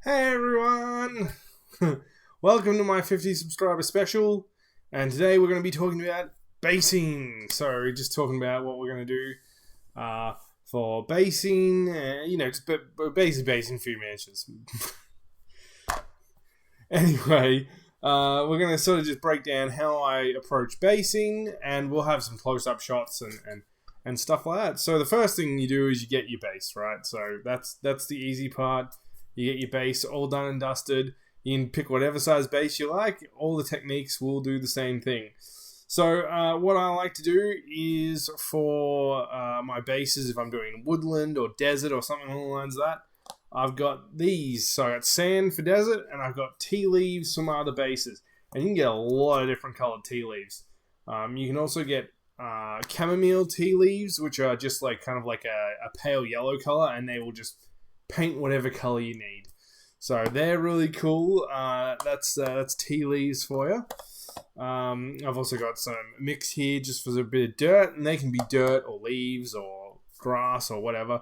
Hey everyone! Welcome to my 50 subscriber special, and today we're going to be talking about basing. So, just talking about what we're going to do for basing, just basic basing few matches. Anyway, we're going to sort of just break down how I approach basing, and we'll have some close-up shots and stuff like that. So, the first thing you do is you get your base, right? So, that's the easy part. You get your base all done and dusted. You can pick whatever size base you like. All the techniques will do the same thing. So what I like to do is for my bases, if I'm doing woodland or desert or something along the lines of that, I've got these. So I got sand for desert, and I've got tea leaves for my other bases. And you can get a lot of different colored tea leaves. You can also get chamomile tea leaves, which are just like kind of like a pale yellow color, and they will just paint whatever color you need. So they're really cool. That's tea leaves for you. I've also got some mix here just for a bit of dirt, and they can be dirt or leaves or grass or whatever.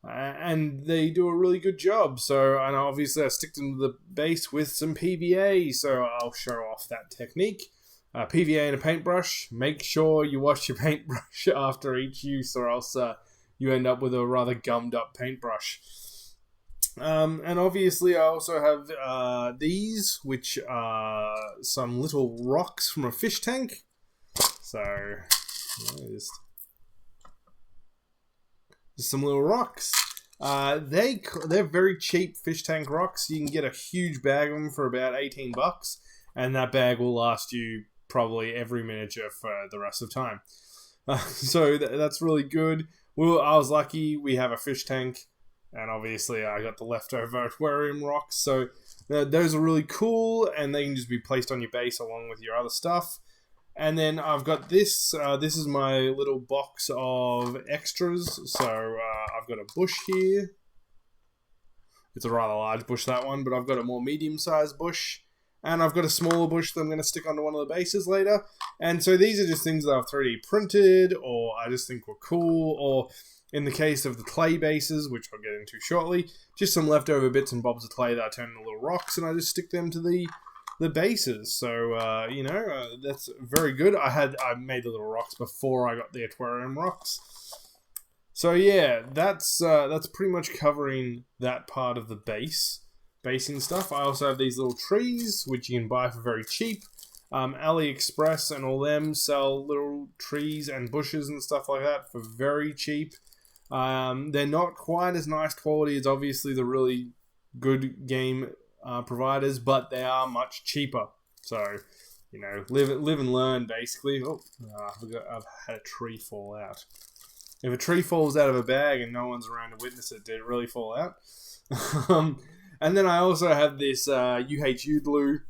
And they do a really good job. So, and obviously I stick them to the base with some PVA, so I'll show off that technique. PVA and a paintbrush. Make sure you wash your paintbrush after each use, or else you end up with a rather gummed up paintbrush. And obviously I also have these, which are some little rocks from a fish tank. So, just some little rocks. They're very cheap fish tank rocks. You can get a huge bag of them for about $18, and that bag will last you probably every miniature for the rest of time. So that's really good. I was lucky. We have a fish tank. And obviously I got the leftover aquarium rocks. So those are really cool, and they can just be placed on your base along with your other stuff. And then I've got this. This is my little box of extras. So I've got a bush here. It's a rather large bush, that one, but I've got a more medium-sized bush. And I've got a smaller bush that I'm going to stick onto one of the bases later. And so these are just things that I've 3D printed, or I just think were cool, or in the case of the clay bases, which I'll get into shortly, just some leftover bits and bobs of clay that I turn into little rocks, and I just stick them to the bases. So, that's very good. I made the little rocks before I got the aquarium rocks. So yeah, that's pretty much covering that part of the basing stuff. I also have these little trees, which you can buy for very cheap. AliExpress and all them sell little trees and bushes and stuff like that for very cheap. They're not quite as nice quality as obviously the really good game providers, but they are much cheaper. So, live and learn, basically. I've had a tree fall out. If a tree falls out of a bag and no one's around to witness it, did it really fall out? And then I also have this UHU glue.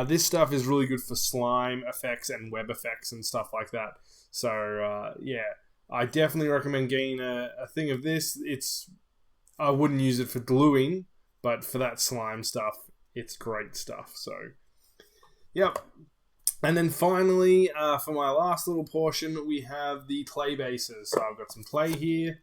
This stuff is really good for slime effects and web effects and stuff like that. So, I definitely recommend getting a thing of this. I wouldn't use it for gluing, but for that slime stuff, it's great stuff. So, yep. And then finally, for my last little portion, we have the clay bases. So I've got some clay here.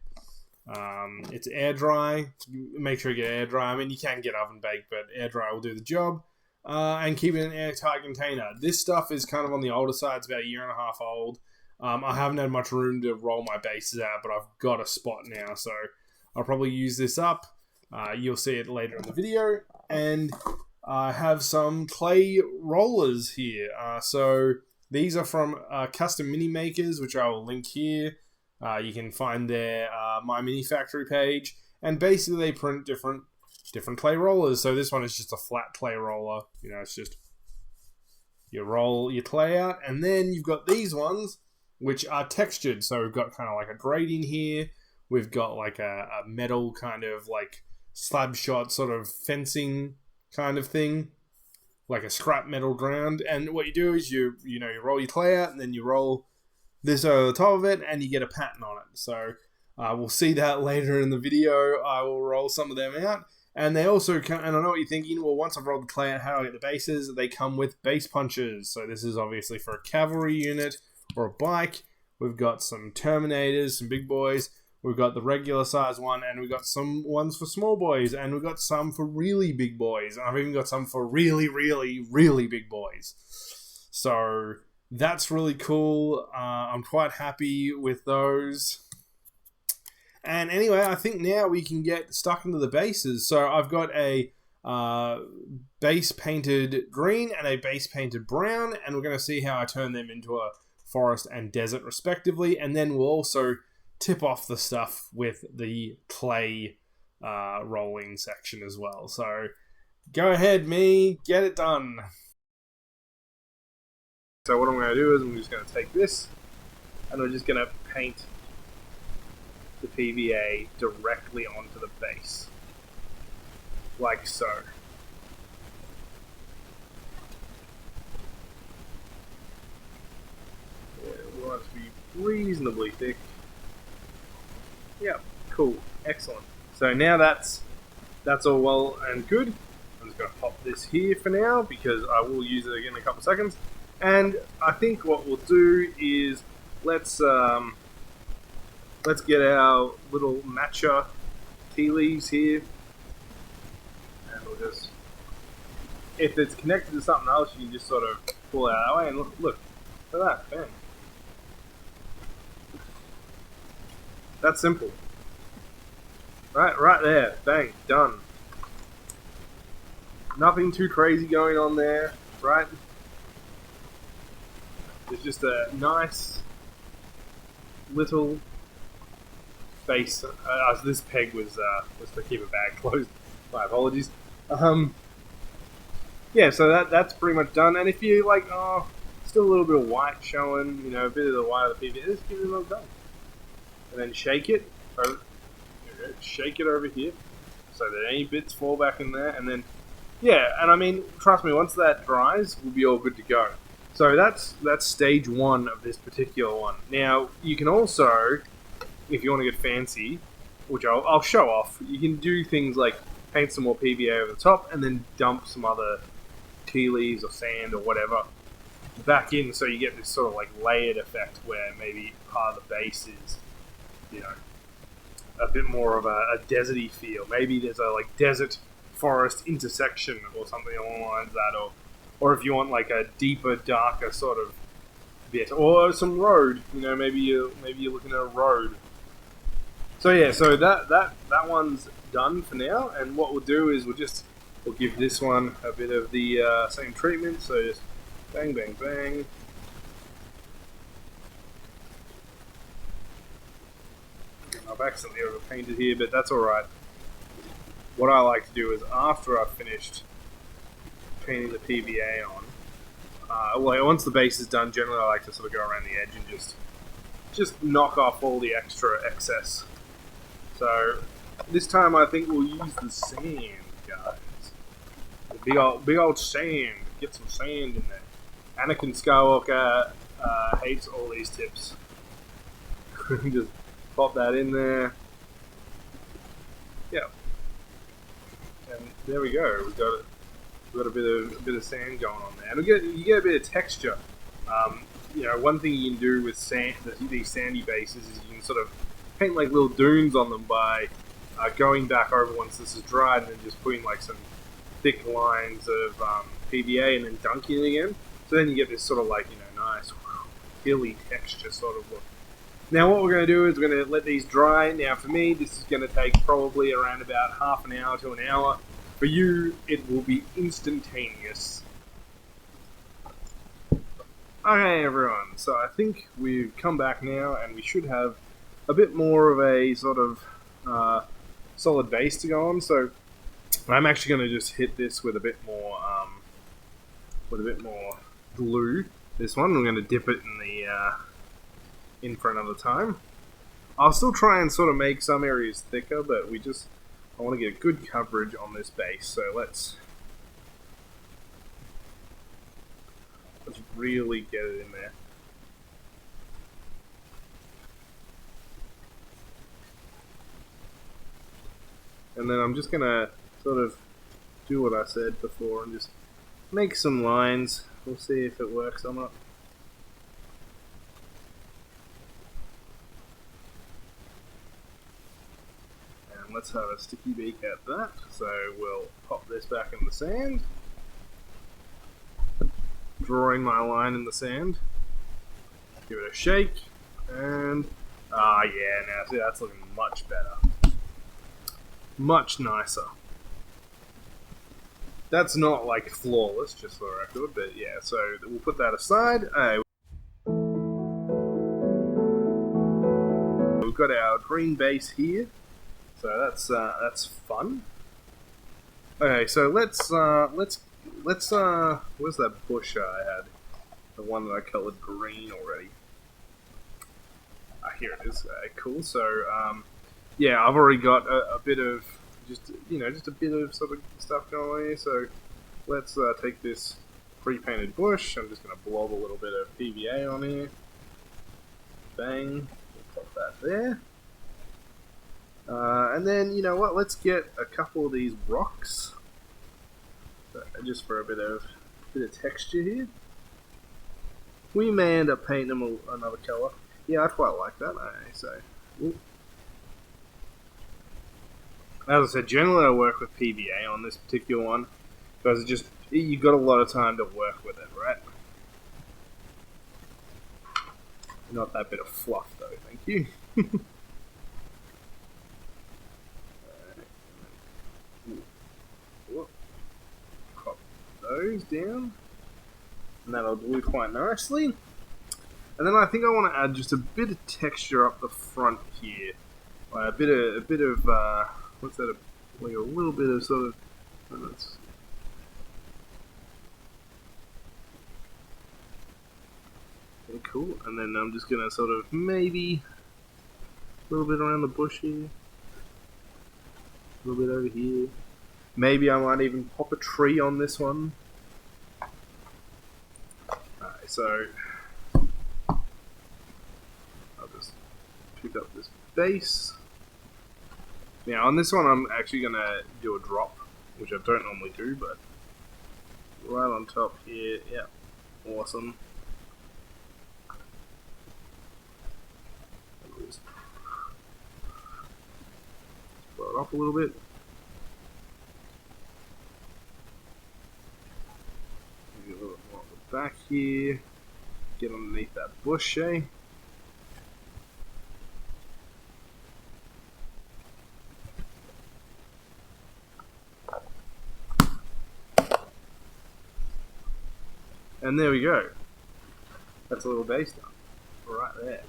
It's air dry. Make sure you get air dry. I mean, you can get oven baked, but air dry will do the job. And keep it in an airtight container. This stuff is kind of on the older side. It's about a year and a half old. I haven't had much room to roll my bases out, but I've got a spot now, so I'll probably use this up. You'll see it later in the video. And I have some clay rollers here. So these are from Custom Mini Makers, which I will link here. You can find their My Mini Factory page. And basically they print different clay rollers. So this one is just a flat clay roller. It's just you roll your clay out, and then you've got these ones which are textured. So we've got kind of like a grating here. We've got like a metal kind of like slab shot sort of fencing kind of thing, like a scrap metal ground. And what you do is you roll your clay out, and then you roll this over the top of it, and you get a pattern on it. So we'll see that later in the video. I will roll some of them out. And they also come, and I know what you're thinking, well, once I've rolled the clay out, how do I get the bases? They come with base punches. So this is obviously for a cavalry unit or a bike. We've got some Terminators, some big boys. we've got the regular size one, and we've got some ones for small boys, and we've got some for really big boys, and I've even got some for really, really, really big boys. So that's really cool. I'm quite happy with those. And anyway, I think now we can get stuck into the bases. So I've got a base painted green and a base painted brown, and we're going to see how I turn them into a forest and desert respectively, and then we'll also tip off the stuff with the clay rolling section as well. So go ahead, me, get it done. So what I'm going to do is I'm just going to take this and I'm just going to paint the PVA directly onto the base, like so. Yeah, we want it to be reasonably thick. Yep, cool, excellent. So now that's all well and good. I'm just going to pop this here for now because I will use it again in a couple seconds. And I think what we'll do is let's get our little matcha tea leaves here, and we'll just, if it's connected to something else, you can just sort of pull it out that way. And look at that, bang. That's simple. Right there, bang, done. Nothing too crazy going on there, right? It's just a nice little base. This peg was to keep a bag closed. My apologies. Yeah, so that's pretty much done. And if you like, still a little bit of white showing, you know, a bit of the white of the PVA, just give it a little done. And then shake it. Shake it over here so that any bits fall back in there. And then, yeah, and I mean, trust me, once that dries, we'll be all good to go. So that's stage one of this particular one. Now, you can also, if you want to get fancy, which I'll show off, you can do things like paint some more PVA over the top and then dump some other tea leaves or sand or whatever back in, so you get this sort of like layered effect where maybe part of the base is, you know, a bit more of a deserty feel. Maybe there's a like desert forest intersection or something along the lines of that, or if you want like a deeper, darker sort of bit, or some road. You know, maybe you're looking at a road. So yeah, so that one's done for now, and what we'll do is we'll give this one a bit of the same treatment. So just bang, bang, bang. I've accidentally overpainted here, but that's alright. What I like to do is after I've finished painting the PVA on, well, once the base is done, generally I like to sort of go around the edge and just knock off all the extra excess. So this time I think we'll use the sand, guys. The big old sand. Get some sand in there. Anakin Skywalker hates all these tips. Just pop that in there. Yeah. And there we go. We've got a bit of sand going on there, and you get a bit of texture. You know, one thing you can do with sand, these sandy bases, is you can sort of paint like little dunes on them by going back over once this is dried, and then just putting like some thick lines of PVA and then dunking it again. So then you get this sort of like, you know, nice hilly texture sort of look. Now what we're going to do is we're going to let these dry. Now for me, this is going to take probably around about half an hour to an hour. For you, it will be instantaneous. Okay, everyone, so I think we've come back now, and we should have a bit more of a sort of solid base to go on. So I'm actually going to just hit this with a bit more glue. This one, I'm going to dip it in for another time. I'll still try and sort of make some areas thicker, but I want to get good coverage on this base. So let's really get it in there. And then I'm just going to sort of do what I said before and just make some lines. We'll see if it works or not. let's have a sticky beak at that. So we'll pop this back in the sand. Drawing my line in the sand. Give it a shake. And, yeah, now see, that's looking much better. Much nicer. That's not like flawless, just for the record, but yeah, so we'll put that aside. We've got our green base here, so that's fun. Okay, so let's where's that bush I had? The one that I colored green already. Here it is. Cool. So yeah, I've already got a bit of just a bit of sort of stuff going on here. So let's take this pre-painted bush. I'm just going to blob a little bit of PVA on here. Bang. We'll pop that there. And then, you know what, let's get a couple of these rocks. Just for a bit of texture here. We may end up painting them another colour. Yeah, I quite like that. So, as I said, generally I work with PVA on this particular one because you got a lot of time to work with it, right? Not that bit of fluff though, thank you. Pop those down, and that'll do quite nicely. And then I think I want to add just a bit of texture up the front here, like a bit of what's that? Like a little bit of sort of. Okay, cool. And then I'm just gonna sort of maybe a little bit around the bush here, a little bit over here. Maybe I might even pop a tree on this one. Alright, so pick up this base. Now on this one I'm actually going to do a drop, which I don't normally do, but right on top here, yeah, awesome. Just blow it off a little bit. Maybe a little bit more on the back here. Get underneath that bush, eh? And there we go. That's a little base done. Right there.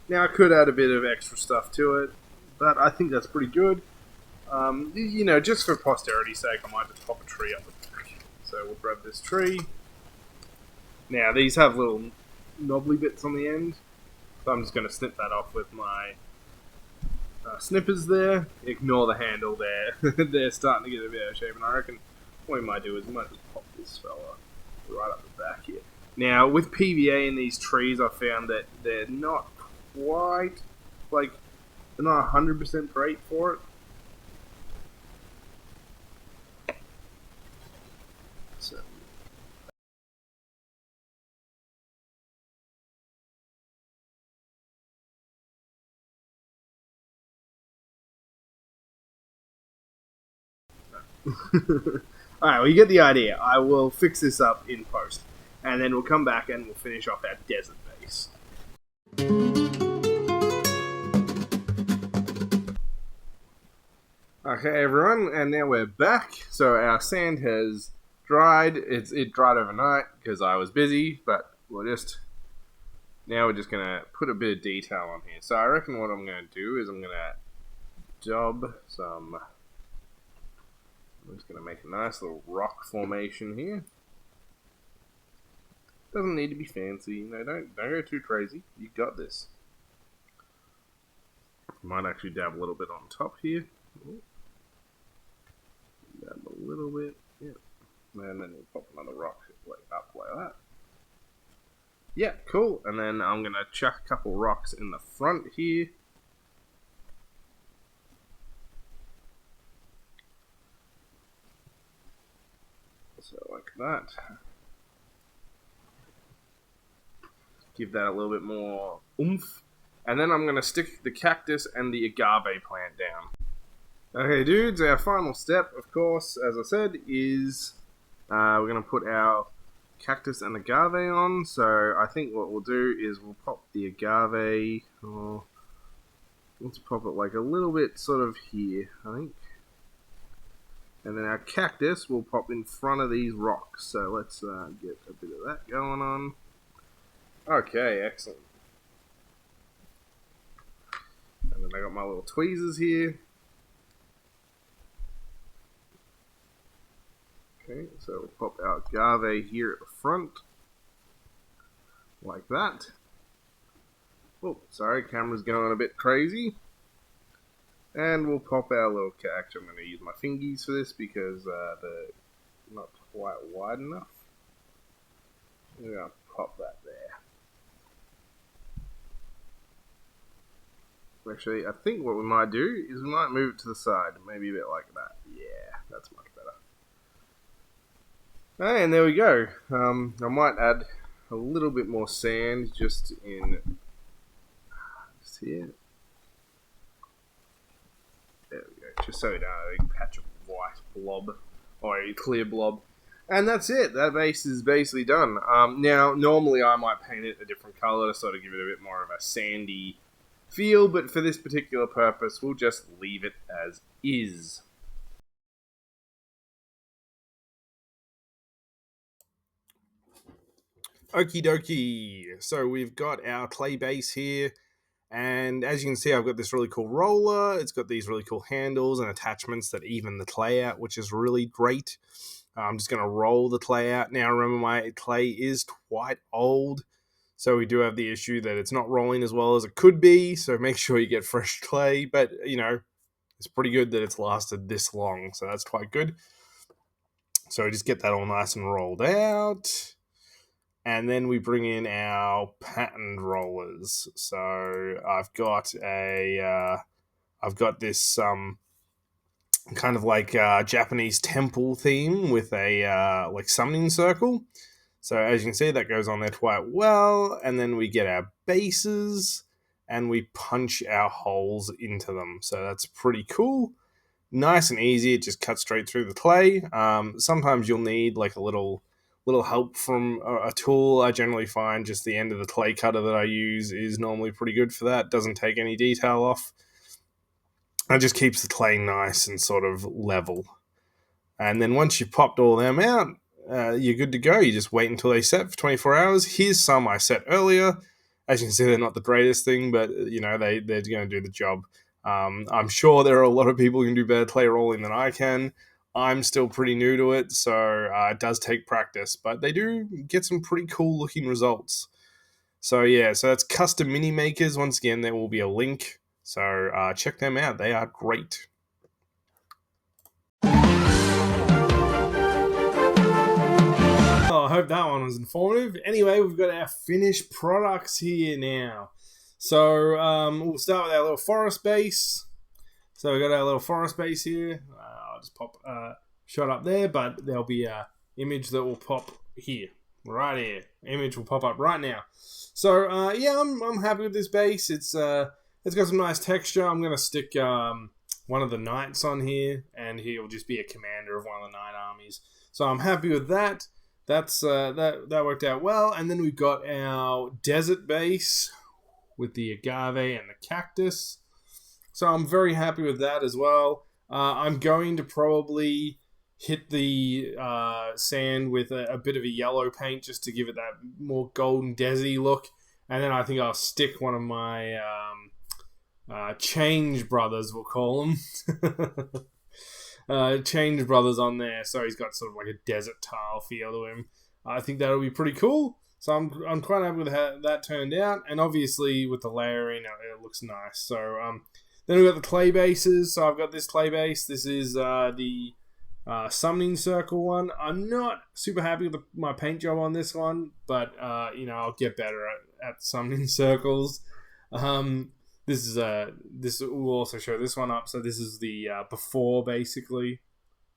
Now I could add a bit of extra stuff to it, but I think that's pretty good. You know, just for posterity's sake, I might just pop a tree up the back. So we'll grab this tree. Now these have little knobbly bits on the end, so I'm just going to snip that off with my snippers there. Ignore the handle there. They're starting to get a bit out of shape, and I reckon what we might do is we might just pop this fella right up the back here. Now, with PVA in these trees, I found that they're not quite, like, they're not 100% great for it. So. Alright, well, you get the idea. I will fix this up in post, and then we'll come back and we'll finish off our desert base. Okay, everyone, and now we're back. So our sand has dried. It dried overnight because I was busy, but we're just gonna put a bit of detail on here. So I reckon what I'm gonna do is I'm gonna dub some. I'm just gonna make a nice little rock formation here. Doesn't need to be fancy. No, don't go too crazy. You got this. Might actually dab a little bit on top here. Ooh. Dab a little bit, yeah. And then we'll pop another rock like up like that. Yeah, cool. And then I'm gonna chuck a couple rocks in the front here. So like that. Give that a little bit more oomph. And then I'm going to stick the cactus and the agave plant down. Okay, dudes, our final step, of course, as I said, is we're going to put our cactus and agave on. So I think what we'll do is we'll pop the agave, let's pop it like a little bit sort of here, I think. And then our cactus will pop in front of these rocks. So let's get a bit of that going on. Okay, excellent. And then I got my little tweezers here. Okay, so we'll pop our agave here at the front. Like that. Oh, sorry, camera's going a bit crazy. And we'll pop our little cactus. I'm going to use my fingies for this because they're not quite wide enough. We're going to pop that there. Actually, I think what we might do is we might move it to the side. Maybe a bit like that. Yeah, that's much better. And there we go. I might add a little bit more sand just here. There we go. Just so we don't have a big patch of white blob or a clear blob. And that's it. That base is basically done. Now, normally I might paint it a different color to sort of give it a bit more of a sandy feel, but for this particular purpose, we'll just leave it as is. Okie dokie. So we've got our clay base here. And as you can see, I've got this really cool roller. It's got these really cool handles and attachments that even the clay out, which is really great. I'm just going to roll the clay out. Now, remember, my clay is quite old. So we do have the issue that it's not rolling as well as it could be. So make sure you get fresh clay. But, you know, it's pretty good that it's lasted this long. So that's quite good. So we just get that all nice and rolled out. And then we bring in our patterned rollers. So I've got this kind of like Japanese temple theme with a like summoning circle. So as you can see, that goes on there quite well. And then we get our bases and we punch our holes into them. So that's pretty cool. Nice and easy. It just cuts straight through the clay. Sometimes you'll need like a little help from a tool. I generally find just the end of the clay cutter that I use is normally pretty good for that. Doesn't take any detail off. It just keeps the clay nice and sort of level. And then once you've popped all them out, you're good to go. You just wait until they set for 24 hours. Here's some I set earlier. As you can see, they're not the greatest thing, but you know they're going to do the job. I'm sure there are a lot of people who can do better clay rolling than I can. I'm still pretty new to it, so it does take practice, but they do get some pretty cool looking results. So yeah, so that's Custom Mini Makers. Once again, there will be a link, so check them out. They are great. Oh, I hope that one was informative. Anyway, we've got our finished products here now. So we'll start with our little forest base. So we've got our little forest base here. I'll just pop a shot up there, but there'll be a image that will pop here, right here. Image will pop up right now. So yeah, I'm happy with this base. It's got some nice texture. I'm gonna stick one of the knights on here, and he'll just be a commander of one of the knight armies. So I'm happy with that. That's that worked out well. And then we've got our desert base with the agave and the cactus. So I'm very happy with that as well. I'm going to probably hit the sand with a bit of a yellow paint just to give it that more golden desert look. And then I think I'll stick one of my Change Brothers, we'll call them. Change Brothers on there, so he's got sort of like a desert tile feel to him. I think that'll be pretty cool. So I'm quite happy with how that turned out, and obviously with the layering, it looks nice. So then we've got the clay bases. So I've got this clay base. This is the summoning circle one. I'm not super happy with my paint job on this one, but you know, I'll get better at summoning circles. This will also show this one up. So this is the before, basically.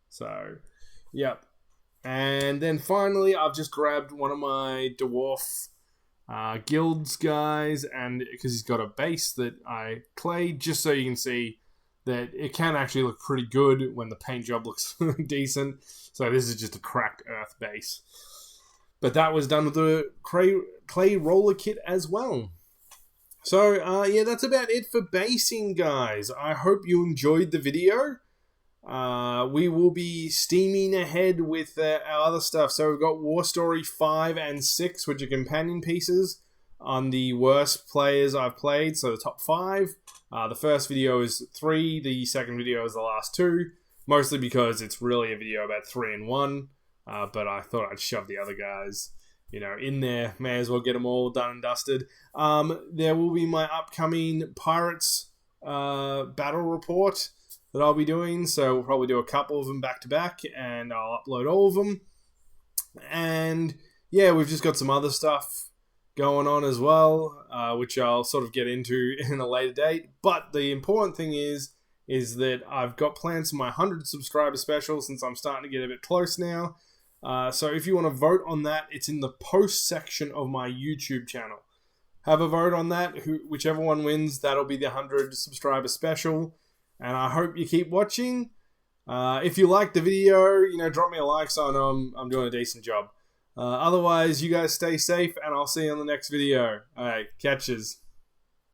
So, yep. And then finally, I've just grabbed one of my dwarf guilds, guys, and because he's got a base that I clayed, just so you can see that it can actually look pretty good when the paint job looks decent. So this is just a cracked earth base. But that was done with the clay roller kit as well. So, yeah, that's about it for basing, guys. I hope you enjoyed the video. We will be steaming ahead with our other stuff. So we've got War Story 5 and 6, which are companion pieces on the worst players I've played, so the top 5. The first video is 3, the second video is the last 2, mostly because it's really a video about 3 and 1, but I thought I'd shove the other guys, in there. May as well get them all done and dusted. There will be my upcoming Pirates battle report that I'll be doing, so we'll probably do a couple of them back to back, and I'll upload all of them. And yeah, we've just got some other stuff going on as well, which I'll sort of get into in a later date. But the important thing is that I've got plans for my 100 subscriber special, since I'm starting to get a bit close now. So if you want to vote on that, it's in the post section of my YouTube channel. Have a vote on that. Whichever one wins, that'll be the 100 subscriber special. And I hope you keep watching. If you like the video, drop me a like so I know I'm doing a decent job. Otherwise, you guys stay safe, and I'll see you on the next video. Alright, catches.